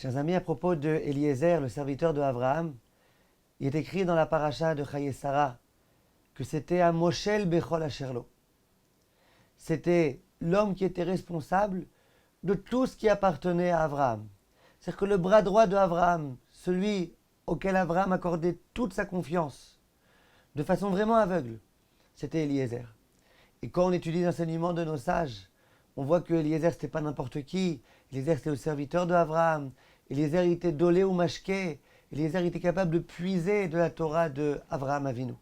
Chers amis, à propos de Eliezer, le serviteur de Abraham, il est écrit dans la paracha de Chaye Sarah que c'était un Moshel Bechol Asherlo. C'était l'homme qui était responsable de tout ce qui appartenait à Abraham. C'est-à-dire que le bras droit de Abraham, celui auquel Abraham accordait toute sa confiance, de façon vraiment aveugle, c'était Eliezer. Et quand on étudie l'enseignement de nos sages, on voit que Eliezer, c'était pas n'importe qui. Eliezer, c'était le serviteur de Abraham. Eliezer, il était dolé ou mashké. Eliezer, il était capable de puiser de la Torah de Abraham Avinu.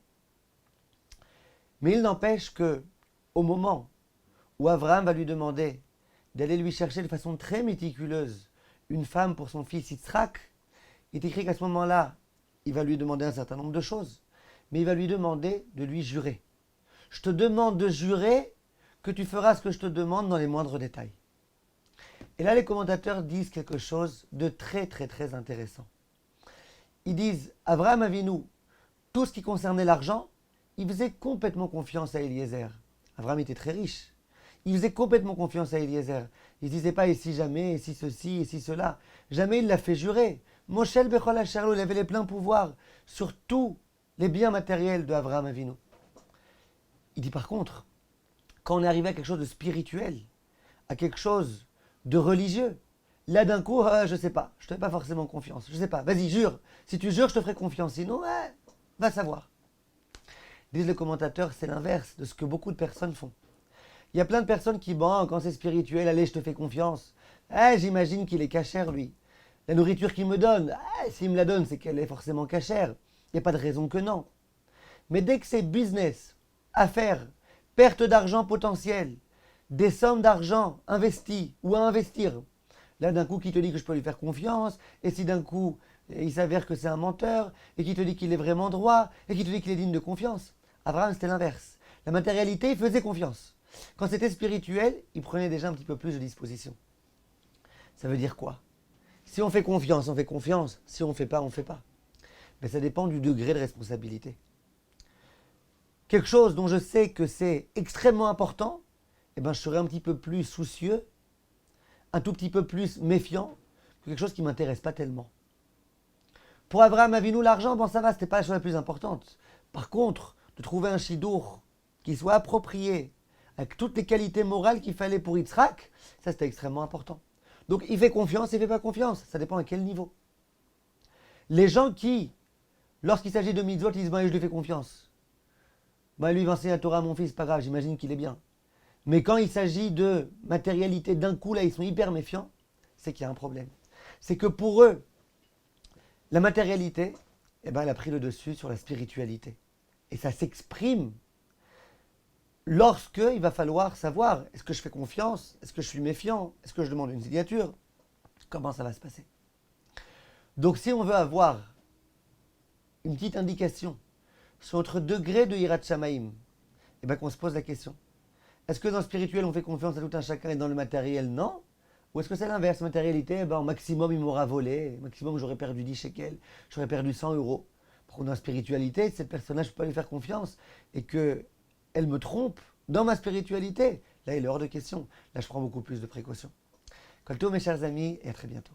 Mais il n'empêche que, au moment où Abraham va lui demander d'aller lui chercher de façon très méticuleuse une femme pour son fils Yitzhak, il est écrit qu'à ce moment-là, il va lui demander un certain nombre de choses, mais il va lui demander de lui jurer. Je te demande de jurer que tu feras ce que je te demande dans les moindres détails. Et là, les commentateurs disent quelque chose de très très très intéressant. Ils disent, Abraham Avinu, tout ce qui concernait l'argent, il faisait complètement confiance à Eliezer. Abraham était très riche. Il faisait complètement confiance à Eliezer. Il ne disait pas et si jamais, et si ceci, et si cela. Jamais il l'a fait jurer. Moshel Bechol Asherlo, il avait les pleins pouvoirs sur tous les biens matériels de Abraham Avinu. Il dit par contre, quand on est arrivé à quelque chose de spirituel, à quelque chose de religieux, là d'un coup, je ne sais pas, je ne te fais pas forcément confiance. Je ne sais pas, vas-y, jure. Si tu jures, je te ferai confiance. Sinon, va savoir. Disent les commentateurs, c'est l'inverse de ce que beaucoup de personnes font. Il y a plein de personnes qui, bon, quand c'est spirituel, allez, je te fais confiance. J'imagine qu'il est cachère, lui. La nourriture qu'il me donne, s'il me la donne, c'est qu'elle est forcément cachère. Il n'y a pas de raison que non. Mais dès que c'est business, affaires, perte d'argent potentielle, des sommes d'argent investies ou à investir, là d'un coup qui te dit que je peux lui faire confiance, et si d'un coup il s'avère que c'est un menteur, et qui te dit qu'il est vraiment droit, et qui te dit qu'il est digne de confiance. Abraham, c'était l'inverse. La matérialité, il faisait confiance. Quand c'était spirituel, il prenait déjà un petit peu plus de disposition. Ça veut dire quoi? Si on fait confiance, on fait confiance. Si on ne fait pas, on ne fait pas. Mais ça dépend du degré de responsabilité. Quelque chose dont je sais que c'est extrêmement important, je serai un petit peu plus soucieux, un tout petit peu plus méfiant que quelque chose qui ne m'intéresse pas tellement. Pour Abraham Avinu, l'argent, ça va, ce n'était pas la chose la plus importante. Par contre, de trouver un shidour qui soit approprié, avec toutes les qualités morales qu'il fallait pour Yitzhak, ça c'était extrêmement important. Donc il fait confiance, il ne fait pas confiance, ça dépend à quel niveau. Les gens qui, lorsqu'il s'agit de mitzvot, ils disent je lui fais confiance. Lui il va enseigner la Torah à mon fils, pas grave, j'imagine qu'il est bien. Mais quand il s'agit de matérialité, d'un coup là ils sont hyper méfiants, c'est qu'il y a un problème. C'est que pour eux, la matérialité, elle a pris le dessus sur la spiritualité. Et ça s'exprime lorsque il va falloir savoir, est-ce que je fais confiance? Est-ce que je suis méfiant? Est-ce que je demande une signature? Comment ça va se passer? Donc si on veut avoir une petite indication sur notre degré de Yirat Shamaim, qu'on se pose la question. Est-ce que dans le spirituel on fait confiance à tout un chacun et dans le matériel non? Ou est-ce que c'est l'inverse? Matérialité, au maximum il m'aura volé, au maximum j'aurais perdu 10 shekels, j'aurais perdu 100 euros. Par contre dans la spiritualité, cette personne-là je ne peux pas lui faire confiance et qu'elle me trompe dans ma spiritualité. Là il est hors de question. Là je prends beaucoup plus de précautions. Kolto mes chers amis et à très bientôt.